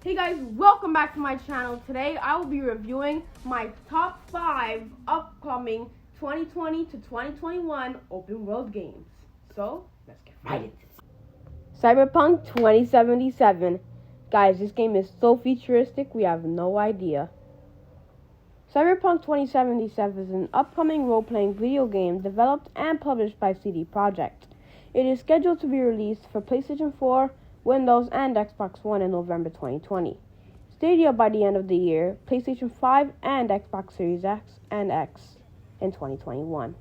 Hey guys, welcome back to my channel. Today I will be reviewing my top 5 upcoming 2020 to 2021 open world games. So, let's get right into it. Cyberpunk 2077. Guys, this game is so futuristic, we have no idea. Cyberpunk 2077 is an upcoming role-playing video game developed and published by CD Projekt. It is scheduled to be released for PlayStation 4, Windows, and Xbox One in November 2020. Stadia by the end of the year, PlayStation 5 and Xbox Series X and X in 2021.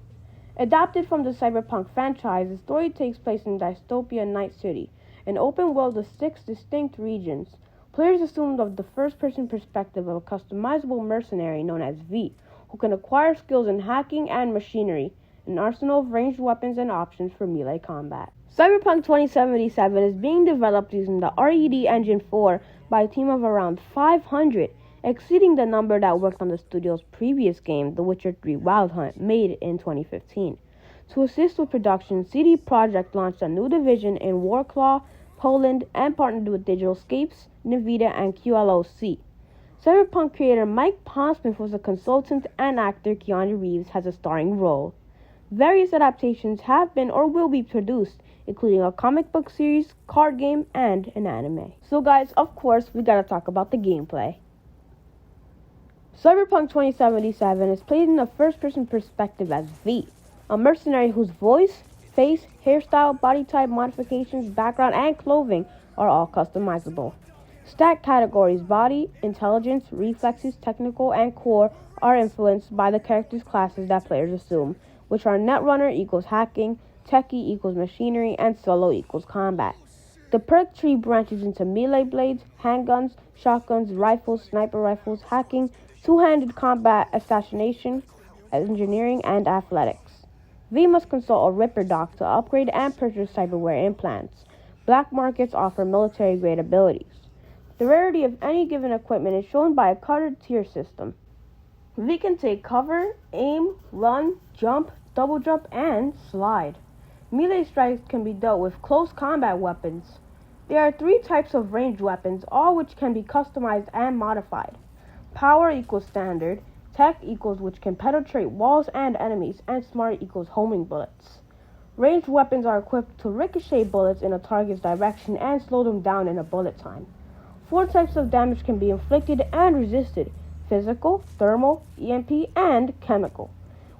Adapted from the Cyberpunk franchise, the story takes place in dystopian Night City, an open world of 6 distinct regions. Players assume the first-person perspective of a customizable mercenary known as V, who can acquire skills in hacking and machinery, an arsenal of ranged weapons and options for melee combat. Cyberpunk 2077 is being developed using the RED Engine 4 by a team of around 500, exceeding the number that worked on the studio's previous game, The Witcher 3 Wild Hunt, made in 2015. To assist with production, CD Projekt launched a new division in Wrocław, Poland, and partnered with Digitalscapes, Nvidia, and QLOC. Cyberpunk creator Mike Pondsmith was a consultant, and actor Keanu Reeves has a starring role. Various adaptations have been or will be produced, including a comic book series, card game, and an anime. So guys, of course, we gotta talk about the gameplay. Cyberpunk 2077 is played in a first-person perspective as V, a mercenary whose voice, face, hairstyle, body type, modifications, background, and clothing are all customizable. Stat categories body, intelligence, reflexes, technical, and core are influenced by the character's classes that players assume, which are Netrunner equals hacking, Techie equals machinery, and Solo equals combat. The perk tree branches into melee blades, handguns, shotguns, rifles, sniper rifles, hacking, two-handed combat, assassination, engineering, and athletics. V must consult a Ripper doc to upgrade and purchase cyberware implants. Black markets offer military-grade abilities. The rarity of any given equipment is shown by a colored tier system. V can take cover, aim, run, jump, double jump, and slide. Melee strikes can be dealt with close combat weapons. There are 3 types of ranged weapons, all which can be customized and modified. Power equals standard, tech equals which can penetrate walls and enemies, and smart equals homing bullets. Ranged weapons are equipped to ricochet bullets in a target's direction and slow them down in a bullet time. 4 types of damage can be inflicted and resisted: physical, thermal, EMP, and chemical.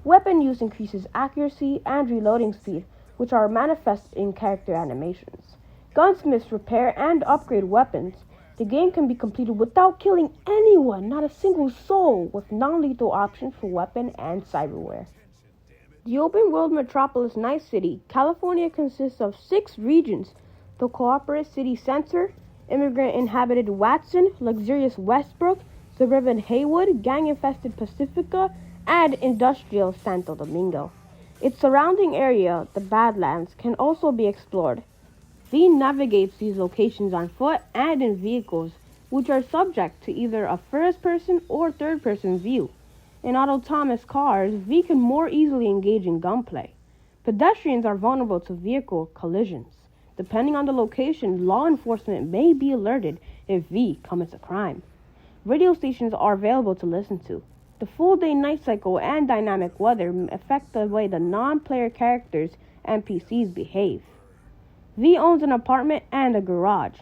Weapon use increases accuracy and reloading speed, which are manifest in character animations. Gunsmiths repair and upgrade weapons. The game can be completed without killing anyone, not a single soul, with non-lethal options for weapon and cyberware. The open-world metropolis Night City, California consists of 6 regions: the corporate city center, immigrant-inhabited Watson, luxurious Westbrook, suburban Haywood, gang-infested Pacifica, and industrial Santo Domingo. Its surrounding area, the Badlands, can also be explored. V navigates these locations on foot and in vehicles, which are subject to either a first-person or third-person view. In autonomous cars, V can more easily engage in gunplay. Pedestrians are vulnerable to vehicle collisions. Depending on the location, law enforcement may be alerted if V commits a crime. Radio stations are available to listen to. The full-day night cycle and dynamic weather affect the way the non-player characters and NPCs behave. V owns an apartment and a garage.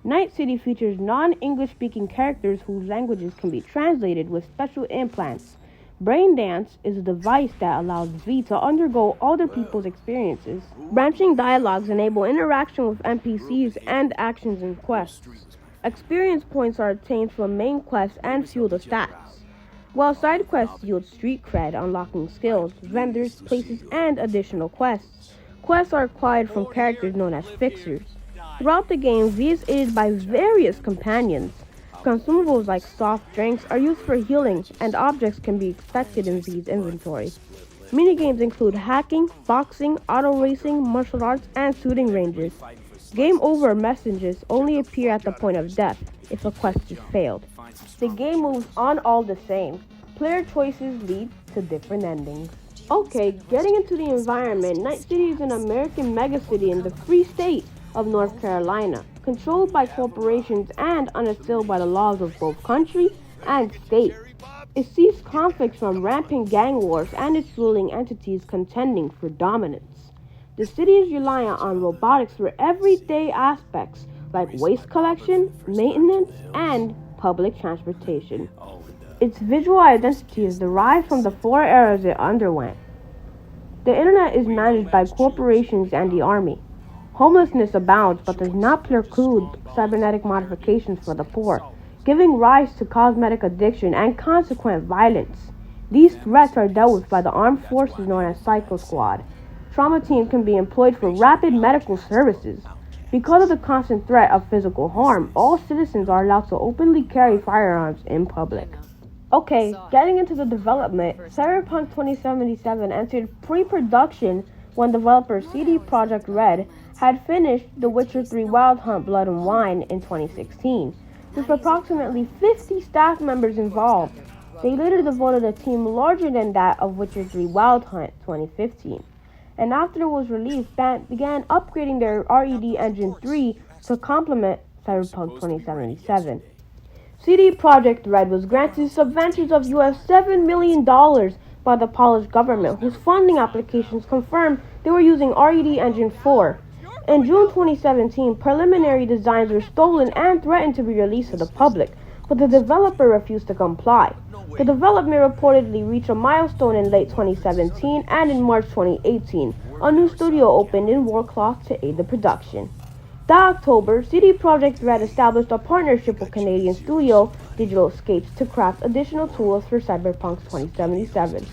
Night City features non-English speaking characters whose languages can be translated with special implants. Brain Dance is a device that allows V to undergo other people's experiences. Branching dialogues enable interaction with NPCs and actions in quests. Experience points are obtained from main quests and fuel the stats, while side quests yield street cred, unlocking skills, vendors, places, and additional quests. Quests are acquired from characters known as fixers. Throughout the game, V is aided by various companions. Consumables like soft drinks are used for healing, and objects can be expected in V's inventory. Minigames include hacking, boxing, auto racing, martial arts, and shooting ranges. Game over messages only appear at the point of death if a quest is failed. The game moves on all the same. Player choices lead to different endings. Okay, getting into the environment, Night City is an American megacity in the Free State of North Carolina. controlled by corporations and unassailed by the laws of both country and state. It sees conflicts from rampant gang wars and its ruling entities contending for dominance. The city is reliant on robotics for everyday aspects like waste collection, maintenance, and public transportation. Its visual identity is derived from the four eras it underwent. The internet is managed by corporations and the army. Homelessness abounds but does not preclude cybernetic modifications for the poor, giving rise to cosmetic addiction and consequent violence. These threats are dealt with by the armed forces known as Psycho Squad. Trauma teams can be employed for rapid medical services. Because of the constant threat of physical harm, all citizens are allowed to openly carry firearms in public. Okay, getting into the development, Cyberpunk 2077 entered pre-production when developer CD Projekt Red had finished The Witcher 3 Wild Hunt Blood and Wine in 2016, with approximately 50 staff members involved. They later devoted a team larger than that of Witcher 3 Wild Hunt 2015, and after it was released, began upgrading their RED Engine 3 to complement Cyberpunk 2077. CD Projekt Red was granted subventions of US $7 million by the Polish government, whose funding applications confirmed they were using RED Engine 4. In June 2017, preliminary designs were stolen and threatened to be released to the public, but the developer refused to comply. The development reportedly reached a milestone in late 2017, and in March 2018, a new studio opened in Wrocław to aid the production. That October, CD Projekt Red established a partnership with Canadian studio Digital Escapes to craft additional tools for Cyberpunk 2077.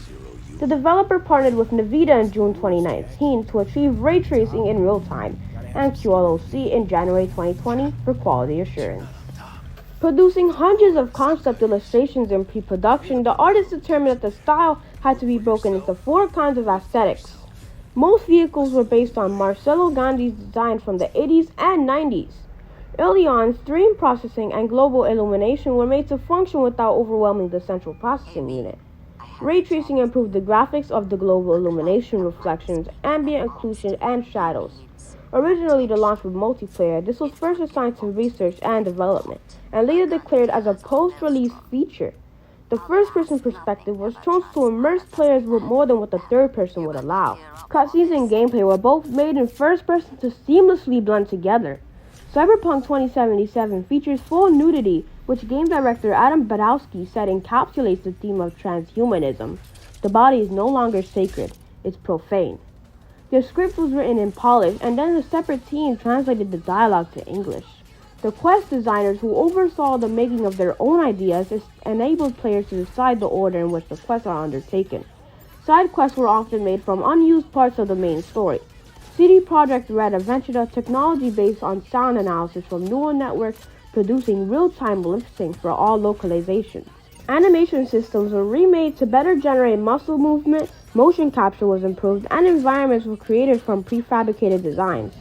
The developer partnered with NVIDIA in June 2019 to achieve ray tracing in real time, and QLOC in January 2020 for quality assurance. Producing hundreds of concept illustrations in pre-production, the artists determined that the style had to be broken into four kinds of aesthetics. Most vehicles were based on Marcello Gandi's design from the 80s and 90s. Early on, stream processing and global illumination were made to function without overwhelming the central processing unit. Ray tracing improved the graphics of the global illumination, reflections, ambient occlusion, and shadows. Originally to launch with multiplayer, this was first assigned to research and development, and later declared as a post-release feature. The first-person perspective was chosen to immerse players with more than what the third person would allow. Cutscenes and gameplay were both made in first person to seamlessly blend together. Cyberpunk 2077 features full nudity, which game director Adam Badowski said encapsulates the theme of transhumanism. The body is no longer sacred, it's profane. The script was written in Polish, and then a separate team translated the dialogue to English. The quest designers who oversaw the making of their own ideas enabled players to decide the order in which the quests are undertaken. Side quests were often made from unused parts of the main story. CD Projekt Red ventured a technology based on sound analysis from neural networks, producing real-time lip sync for all localizations. Animation systems were remade to better generate muscle movement, motion capture was improved, and environments were created from prefabricated designs.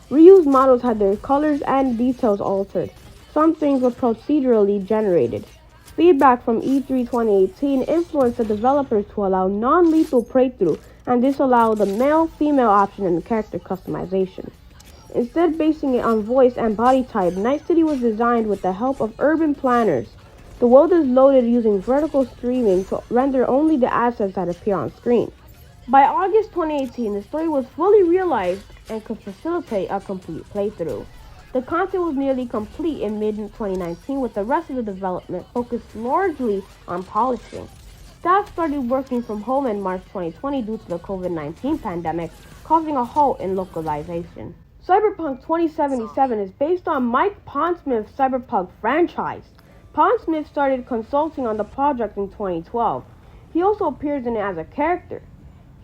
Reused models had their colors and details altered. Some things were procedurally generated. Feedback from E3 2018 influenced the developers to allow non-lethal playthrough and disallow the male-female option in the character customization. Instead basing it on voice and body type, Night City was designed with the help of urban planners. The world is loaded using vertical streaming to render only the assets that appear on screen. By August 2018, the story was fully realized and could facilitate a complete playthrough. The content was nearly complete in mid-2019, with the rest of the development focused largely on polishing. Staff started working from home in March 2020 due to the COVID-19 pandemic, causing a halt in localization. Cyberpunk 2077 is based on Mike Pondsmith's Cyberpunk franchise. Pondsmith started consulting on the project in 2012. He also appears in it as a character.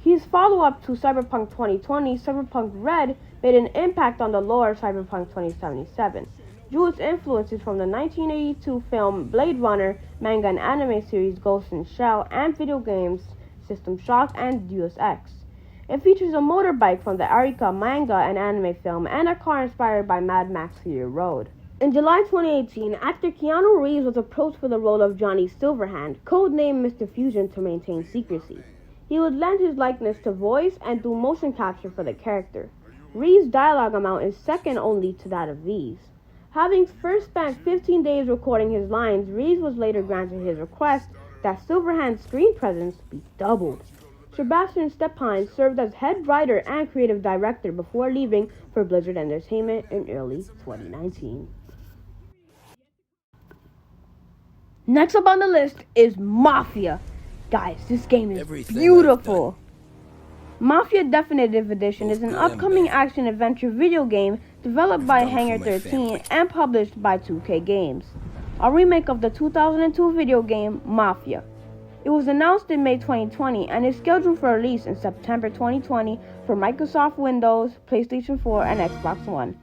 His follow-up to Cyberpunk 2020, Cyberpunk Red, made an impact on the lore of Cyberpunk 2077. Drew its influences from the 1982 film Blade Runner, manga and anime series Ghost in Shell, and video games System Shock and Deus Ex. It features a motorbike from the Arika manga and anime film, and a car inspired by Mad Max Fury Road. In July 2018, actor Keanu Reeves was approached for the role of Johnny Silverhand, codenamed Mr. Fusion, to maintain secrecy. He would lend his likeness to voice and do motion capture for the character. Reed's dialogue amount is second only to that of V's. Having first spent 15 days recording his lines, Reed was later granted his request that Silverhand's screen presence be doubled. Sebastian Stephane served as head writer and creative director before leaving for Blizzard Entertainment in early 2019. Next up on the list is Mafia. Guys, this game is beautiful. Mafia Definitive Edition is an upcoming action-adventure video game developed by Hangar 13 and published by 2K Games, a remake of the 2002 video game Mafia. It was announced in May 2020 and is scheduled for release in September 2020 for Microsoft Windows, PlayStation 4, and Xbox One.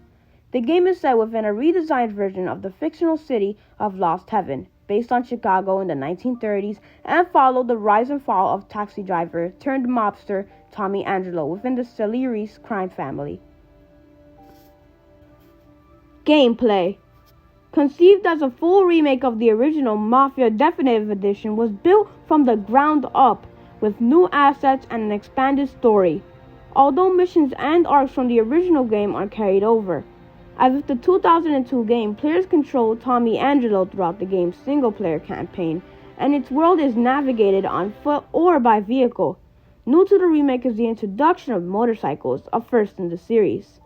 The game is set within a redesigned version of the fictional city of Lost Heaven, based on Chicago in the 1930s, and followed the rise and fall of taxi driver turned mobster Tommy Angelo within the Salieri's crime family. Gameplay. Conceived as a full remake of the original Mafia Definitive Edition, was built from the ground up with new assets and an expanded story, although missions and arcs from the original game are carried over. As with the 2002 game, players control Tommy Angelo throughout the game's single-player campaign, and its world is navigated on foot or by vehicle. New to the remake is the introduction of motorcycles, a first in the series.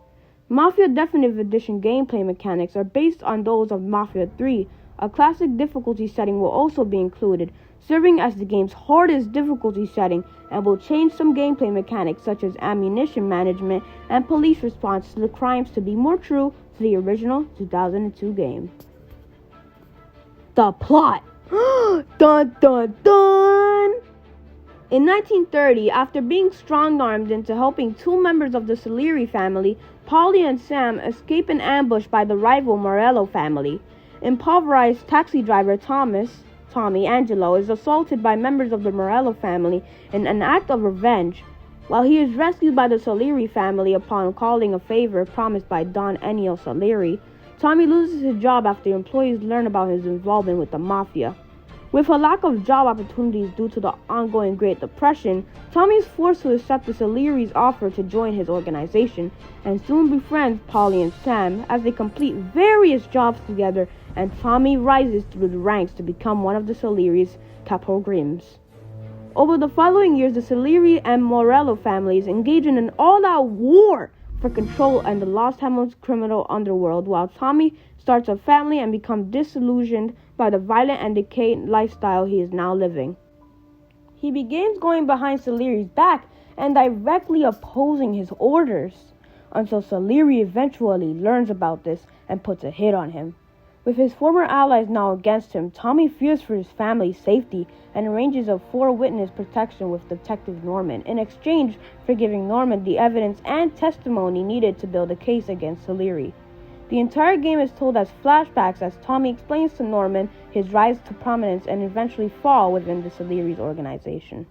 Mafia Definitive Edition gameplay mechanics are based on those of Mafia 3. A classic difficulty setting will also be included, serving as the game's hardest difficulty setting, and will change some gameplay mechanics such as ammunition management and police response to the crimes to be more true to the original 2002 game. The plot. Dun dun dun! In 1930, after being strong-armed into helping two members of the Salieri family, Polly and Sam escape an ambush by the rival Morello family. Impoverished taxi driver Tommy Angelo, is assaulted by members of the Morello family in an act of revenge. While he is rescued by the Salieri family upon calling a favor promised by Don Ennio Salieri, Tommy loses his job after employees learn about his involvement with the Mafia. With a lack of job opportunities due to the ongoing Great Depression, Tommy is forced to accept the Salieri's offer to join his organization, and soon befriends Polly and Sam as they complete various jobs together, and Tommy rises through the ranks to become one of the Salieri's capogrims. Over the following years, the Salieri and Morello families engage in an all-out war for control and the Los Hemos criminal underworld, while Tommy starts a family and becomes disillusioned by the violent and decayed lifestyle he is now living. He begins going behind Salieri's back and directly opposing his orders, until Salieri eventually learns about this and puts a hit on him. With his former allies now against him, Tommy fears for his family's safety and arranges a four-witness protection with Detective Norman, in exchange for giving Norman the evidence and testimony needed to build a case against Salieri. The entire game is told as flashbacks as Tommy explains to Norman his rise to prominence and eventually fall within the Salieri's organization.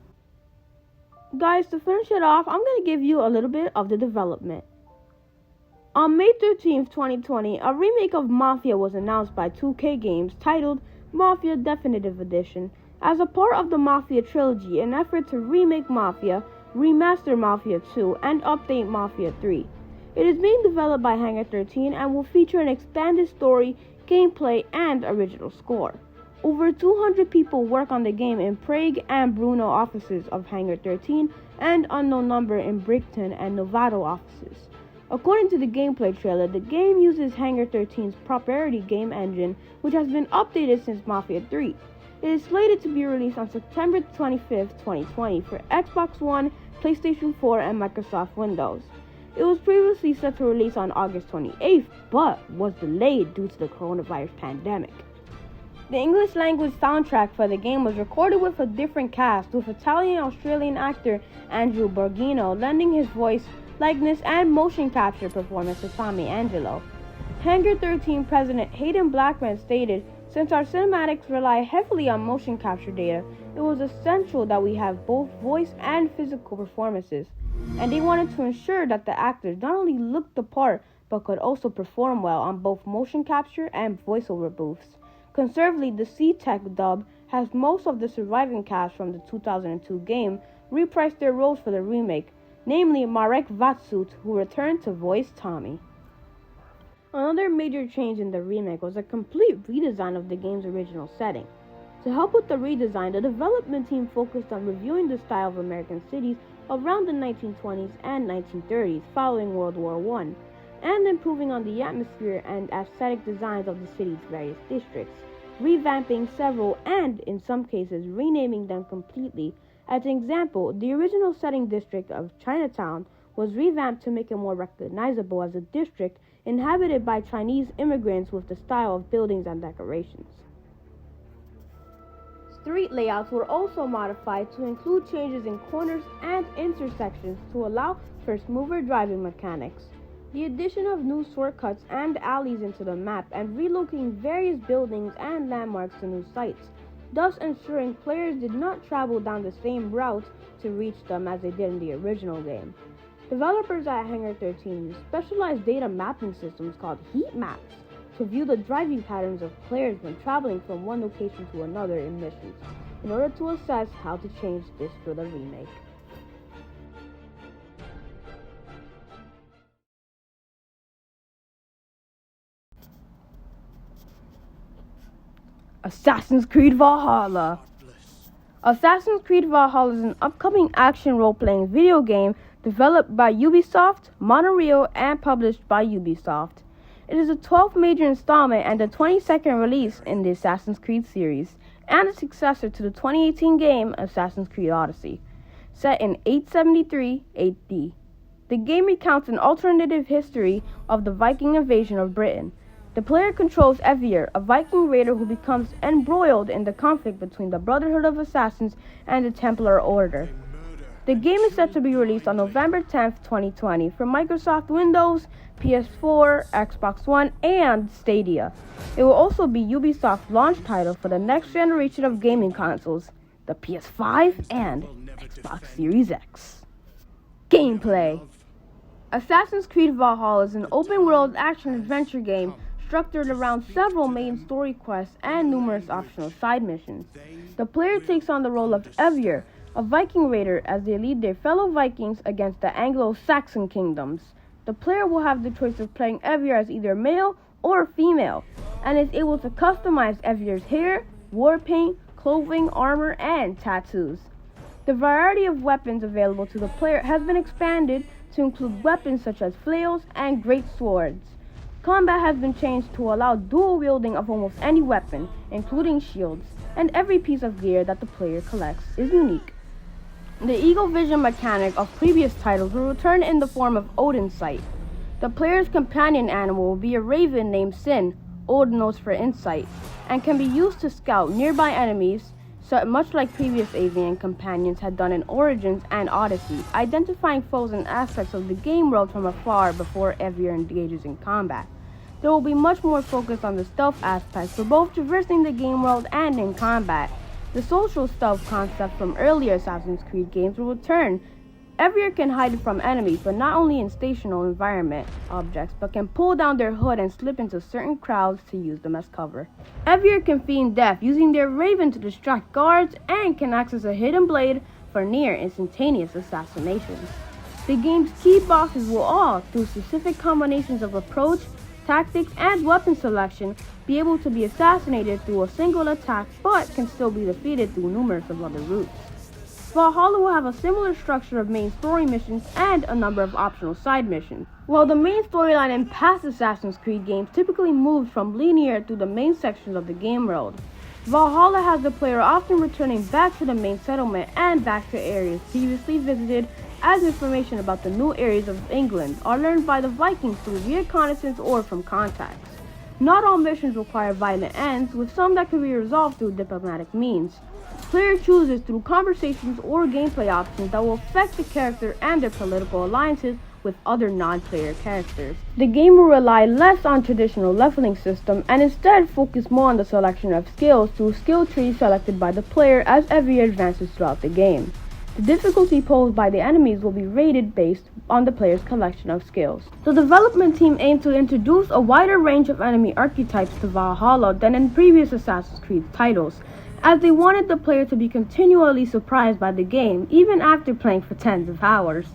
Guys, to finish it off, I'm going to give you a little bit of the development. On May 13, 2020, a remake of Mafia was announced by 2K Games titled Mafia Definitive Edition as a part of the Mafia trilogy, an effort to remake Mafia, remaster Mafia 2, and update Mafia 3. It is being developed by Hangar 13 and will feature an expanded story, gameplay, and original score. Over 200 people work on the game in Prague and Brno offices of Hangar 13 and unknown number in Brighton and Novato offices. According to the gameplay trailer, the game uses Hangar 13's proprietary game engine, which has been updated since Mafia 3. It is slated to be released on September 25, 2020 for Xbox One, PlayStation 4, and Microsoft Windows. It was previously set to release on August 28th, but was delayed due to the coronavirus pandemic. The English language soundtrack for the game was recorded with a different cast, with Italian-Australian actor Andrew Borghino lending his voice, likeness, and motion capture performance to Tommy Angelo. Hangar 13 President Hayden Blackman stated, "Since our cinematics rely heavily on motion capture data, it was essential that we have both voice and physical performances, and they wanted to ensure that the actors not only looked the part, but could also perform well on both motion capture and voiceover booths." Conservatively, the C-Tech dub has most of the surviving cast from the 2002 game reprised their roles for the remake. namely Marek Vatsut, who returned to voice Tommy. Another major change in the remake was a complete redesign of the game's original setting. To help with the redesign, the development team focused on reviewing the style of American cities around the 1920s and 1930s following World War I, and improving on the atmosphere and aesthetic designs of the city's various districts, revamping several and, in some cases, renaming them completely. As an example, the original setting district of Chinatown was revamped to make it more recognizable as a district inhabited by Chinese immigrants with the style of buildings and decorations. Street layouts were also modified to include changes in corners and intersections to allow for smoother driving mechanics. The addition of new shortcuts and alleys into the map and relocating various buildings and landmarks to new sites, thus ensuring players did not travel down the same route to reach them as they did in the original game. Developers at Hangar 13 used specialized data mapping systems called heat maps to view the driving patterns of players when traveling from one location to another in missions, in order to assess how to change this for the remake. Assassin's Creed Valhalla. Assassin's Creed Valhalla is an upcoming action role-playing video game developed by Ubisoft, Montreal, and published by Ubisoft. It is the 12th major installment and the 22nd release in the Assassin's Creed series, and a successor to the 2018 game Assassin's Creed Odyssey, set in 873 AD. The game recounts an alternative history of the Viking invasion of Britain. The player controls Evir, a Viking raider who becomes embroiled in the conflict between the Brotherhood of Assassins and the Templar Order. The game is set to be released on November 10, 2020 for Microsoft Windows, PS4, Xbox One, and Stadia. It will also be Ubisoft's launch title for the next generation of gaming consoles, the PS5 and Xbox Series X. Gameplay. Assassin's Creed Valhalla is an open-world action-adventure game structured around several main story quests and numerous optional side missions. The player takes on the role of Evir, a Viking raider, as they lead their fellow Vikings against the Anglo-Saxon kingdoms. The player will have the choice of playing Evir as either male or female, and is able to customize Evir's hair, war paint, clothing, armor, and tattoos. The variety of weapons available to the player has been expanded to include weapons such as flails and great swords. Combat has been changed to allow dual wielding of almost any weapon, including shields, and every piece of gear that the player collects is unique. The eagle vision mechanic of previous titles will return in the form of Odin's Sight. The player's companion animal will be a raven named Sin, Old Nose for insight, and can be used to scout nearby enemies, so much like previous avian companions had done in Origins and Odyssey, identifying foes and aspects of the game world from afar before Evir engages in combat. There will be much more focus on the stealth aspect for both traversing the game world and in combat. The social stealth concept from earlier Assassin's Creed games will return. Evir can hide from enemies, but not only in stationary environment objects, but can pull down their hood and slip into certain crowds to use them as cover. Evir can feign death using their raven to distract guards, and can access a hidden blade for near instantaneous assassinations. The game's key bosses will all, through specific combinations of approach, tactics, and weapon selection, be able to be assassinated through a single attack, but can still be defeated through numerous of other routes. Valhalla will have a similar structure of main story missions and a number of optional side missions. While the main storyline in past Assassin's Creed games typically moves from linear through the main sections of the game world, Valhalla has the player often returning back to the main settlement and back to areas previously visited, as information about the new areas of England are learned by the Vikings through reconnaissance or from contacts. Not all missions require violent ends, with some that can be resolved through diplomatic means. Player chooses through conversations or gameplay options that will affect the character and their political alliances with other non-player characters. The game will rely less on traditional leveling system and instead focus more on the selection of skills through skill trees selected by the player as every advances throughout the game. The difficulty posed by the enemies will be rated based on the player's collection of skills. The development team aimed to introduce a wider range of enemy archetypes to Valhalla than in previous Assassin's Creed titles, as they wanted the player to be continually surprised by the game, even after playing for tens of hours.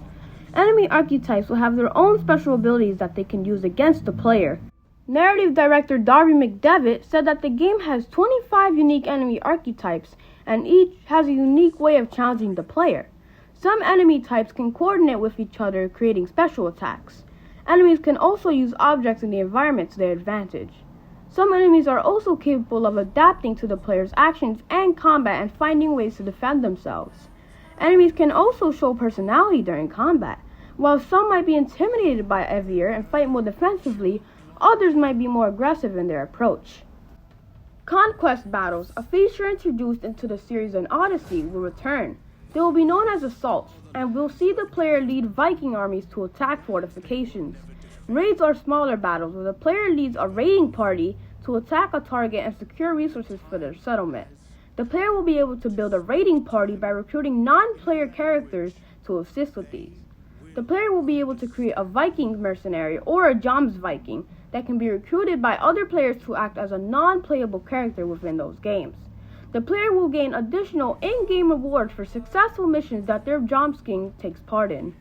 Enemy archetypes will have their own special abilities that they can use against the player. Narrative director Darby McDevitt said that the game has 25 unique enemy archetypes, and each has a unique way of challenging the player. Some enemy types can coordinate with each other, creating special attacks. Enemies can also use objects in the environment to their advantage. Some enemies are also capable of adapting to the player's actions and combat and finding ways to defend themselves. Enemies can also show personality during combat. While some might be intimidated by Evier and fight more defensively, others might be more aggressive in their approach. Conquest Battles, a feature introduced into the series in Odyssey, will return. They will be known as assaults, and will see the player lead Viking armies to attack fortifications. Raids are smaller battles where the player leads a raiding party to attack a target and secure resources for their settlement. The player will be able to build a raiding party by recruiting non-player characters to assist with these. The player will be able to create a Viking mercenary or a Joms Viking that can be recruited by other players to act as a non-playable character within those games. The player will gain additional in-game rewards for successful missions that their Jomsking takes part in.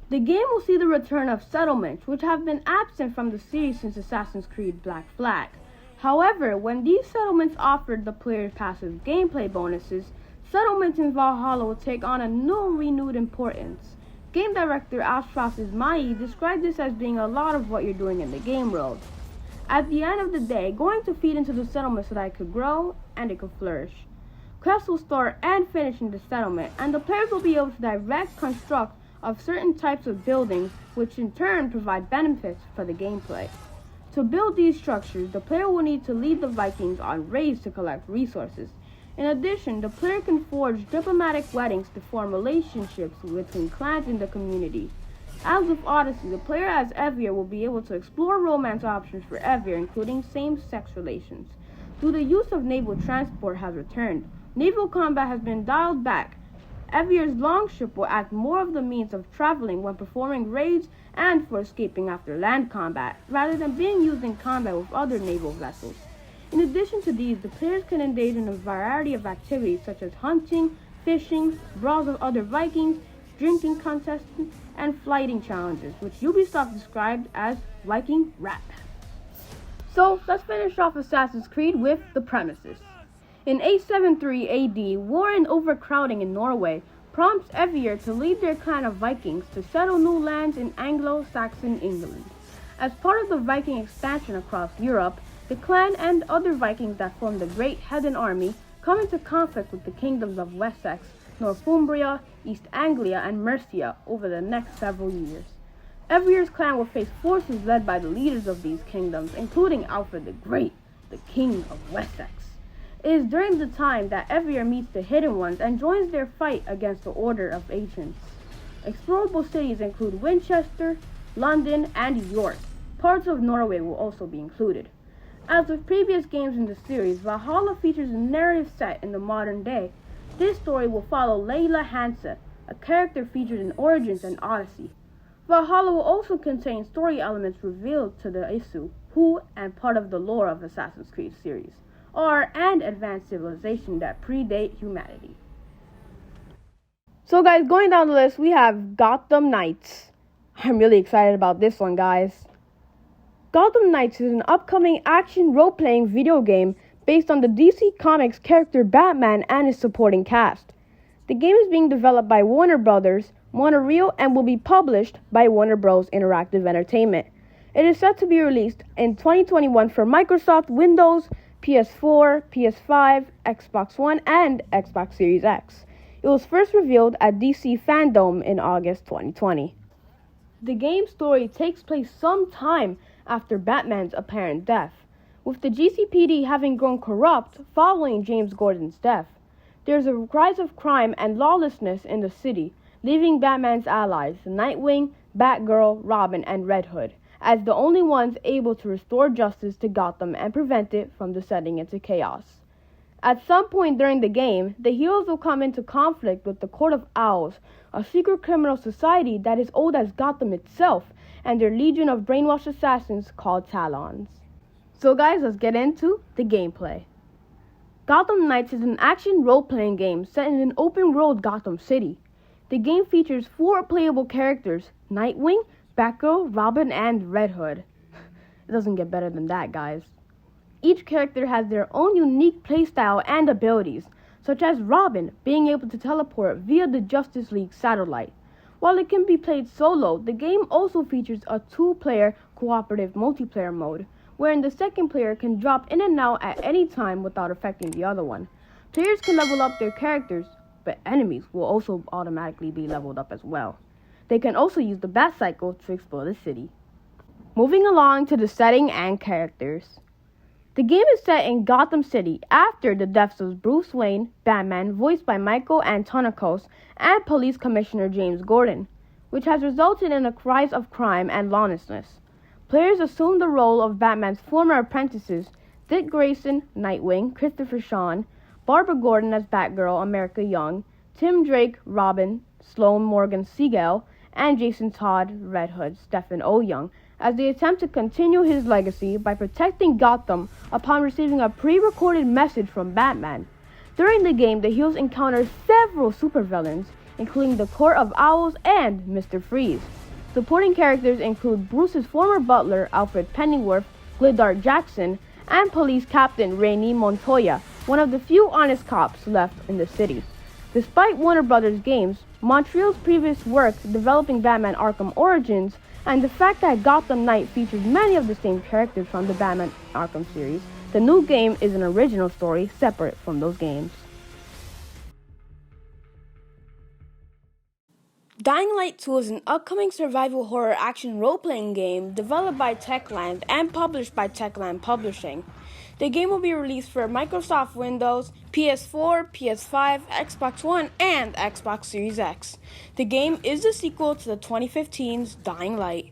The game will see the return of settlements, which have been absent from the series since Assassin's Creed Black Flag. However, when these settlements offered the player passive gameplay bonuses, settlements in Valhalla will take on a new renewed importance. Game director Ashras Ismail described this as being a lot of what you're doing in the game world. At the end of the day, going to feed into the settlement so that it could grow and it could flourish. Quests will start and finish in the settlement, and the players will be able to direct construct of certain types of buildings, which in turn provide benefits for the gameplay. To build these structures, the player will need to lead the Vikings on raids to collect resources. In addition, the player can forge diplomatic weddings to form relationships between clans in the community. As with Odyssey, the player as Evier will be able to explore romance options for Evier, including same-sex relations. Though the use of naval transport has returned, naval combat has been dialed back. Evier's longship will act more of the means of traveling when performing raids and for escaping after land combat, rather than being used in combat with other naval vessels. In addition to these, the players can engage in a variety of activities such as hunting, fishing, brawls with other Vikings, drinking contests, and flighting challenges, which Ubisoft described as Viking rap. So, let's finish off Assassin's Creed with the premises. In 873 AD, war and overcrowding in Norway prompts Evier to lead their clan of Vikings to settle new lands in Anglo-Saxon England. As part of the Viking expansion across Europe, the clan and other Vikings that formed the Great Heathen Army come into conflict with the kingdoms of Wessex, Northumbria, East Anglia, and Mercia over the next several years. Evier's clan will face forces led by the leaders of these kingdoms, including Alfred the Great, the King of Wessex. It is during the time that Evier meets the Hidden Ones and joins their fight against the Order of Ancients. Explorable cities include Winchester, London, and York. Parts of Norway will also be included. As with previous games in the series, Valhalla features a narrative set in the modern day. This story will follow Layla Hansa, a character featured in Origins and Odyssey. Valhalla will also contain story elements revealed to the Isu, who, and part of the lore of Assassin's Creed series, are an advanced civilization that predate humanity. So guys, going down the list, we have Gotham Knights. I'm really excited about this one, guys. Gotham Knights is an upcoming action role-playing video game based on the DC Comics character Batman and his supporting cast. The game is being developed by Warner Brothers, Montreal, and will be published by Warner Bros. Interactive Entertainment. It is set to be released in 2021 for Microsoft Windows, PS4, PS5, Xbox One, and Xbox Series X. It was first revealed at DC Fandom in August 2020. The game's story takes place some time after Batman's apparent death, with the GCPD having grown corrupt following James Gordon's death. There's a rise of crime and lawlessness in the city, leaving Batman's allies, Nightwing, Batgirl, Robin, and Red Hood, as the only ones able to restore justice to Gotham and prevent it from descending into chaos. At some point during the game, the heroes will come into conflict with the Court of Owls, a secret criminal society that is old as Gotham itself, and their legion of brainwashed assassins called Talons. So guys, let's get into the gameplay. Gotham Knights is an action role-playing game set in an open-world Gotham City. The game features 4 playable characters: Nightwing, Batgirl, Robin, and Red Hood. It doesn't get better than that, guys. Each character has their own unique playstyle and abilities, such as Robin being able to teleport via the Justice League satellite. While it can be played solo, the game also features a 2-player cooperative multiplayer mode, wherein the second player can drop in and out at any time without affecting the other one. Players can level up their characters, but enemies will also automatically be leveled up as well. They can also use the Bat Cycle to explore the city. Moving along to the setting and characters. The game is set in Gotham City after the deaths of Bruce Wayne, Batman, voiced by Michael Antonikos, and Police Commissioner James Gordon, which has resulted in a rise of crime and lawlessness. Players assume the role of Batman's former apprentices, Dick Grayson, Nightwing, Christopher Sean, Barbara Gordon as Batgirl, America Young, Tim Drake, Robin, Sloan Morgan Siegel, and Jason Todd, Red Hood, Stephen O. Young, as they attempt to continue his legacy by protecting Gotham upon receiving a pre-recorded message from Batman. During the game, the heroes encounter several supervillains, including the Court of Owls and Mr. Freeze. Supporting characters include Bruce's former butler, Alfred Pennyworth, Glidart Jackson, and Police Captain Rainey Montoya, one of the few honest cops left in the city. Despite Warner Brothers games, Montreal's previous work developing Batman Arkham Origins, and the fact that Gotham Knights features many of the same characters from the Batman Arkham series, the new game is an original story separate from those games. Dying Light 2 is an upcoming survival horror action role-playing game developed by Techland and published by Techland Publishing. The game will be released for Microsoft Windows, Ps4, Ps5, Xbox One, and Xbox Series X. The game is the sequel to the 2015's Dying Light.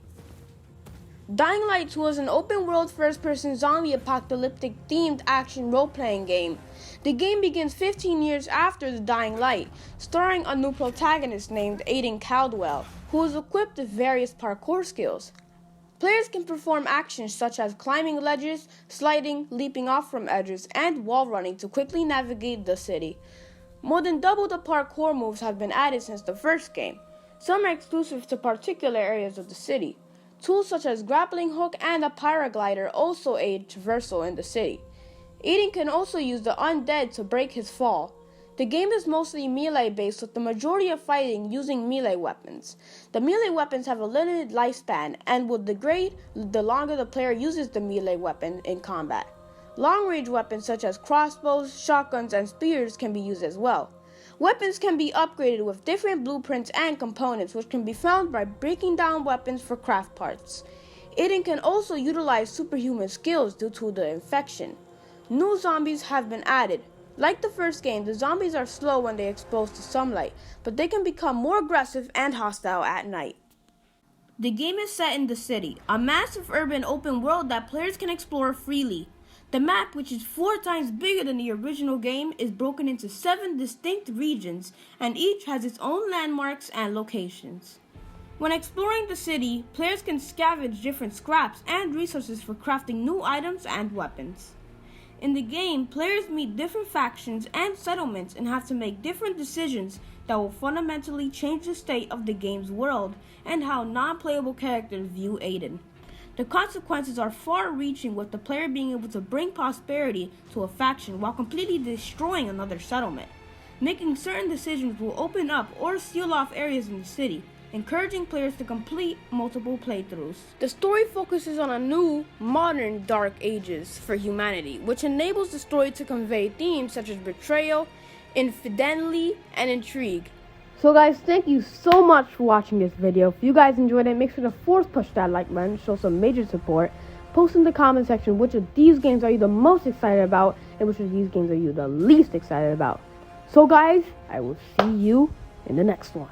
Dying Light 2 is an open-world first-person zombie apocalyptic themed action role-playing game. The game begins 15 years after the Dying Light, starring a new protagonist named Aiden Caldwell, who is equipped with various parkour skills. Players can perform actions such as climbing ledges, sliding, leaping off from edges, and wall running to quickly navigate the city. More than double the parkour moves have been added since the first game. Some are exclusive to particular areas of the city. Tools such as grappling hook and a paraglider also aid traversal in the city. Aiden can also use the undead to break his fall. The game is mostly melee-based, with the majority of fighting using melee weapons. The melee weapons have a limited lifespan and will degrade the longer the player uses the melee weapon in combat. Long-range weapons such as crossbows, shotguns, and spears can be used as well. Weapons can be upgraded with different blueprints and components, which can be found by breaking down weapons for craft parts. Aiden can also utilize superhuman skills due to the infection. New zombies have been added. Like the first game, the zombies are slow when they are exposed to sunlight, but they can become more aggressive and hostile at night. The game is set in the city, a massive urban open world that players can explore freely. The map, which is 4 times bigger than the original game, is broken into 7 distinct regions, and each has its own landmarks and locations. When exploring the city, players can scavenge different scraps and resources for crafting new items and weapons. In the game, players meet different factions and settlements and have to make different decisions that will fundamentally change the state of the game's world and how non-playable characters view Aiden. The consequences are far-reaching, with the player being able to bring prosperity to a faction while completely destroying another settlement. Making certain decisions will open up or seal off areas in the city, encouraging players to complete multiple playthroughs. The story focuses on a new, modern Dark Ages for humanity, which enables the story to convey themes such as betrayal, infidelity, and intrigue. So guys, thank you so much for watching this video. If you guys enjoyed it, make sure to force push that like button, show some major support. Post in the comment section which of these games are you the most excited about and which of these games are you the least excited about. So guys, I will see you in the next one.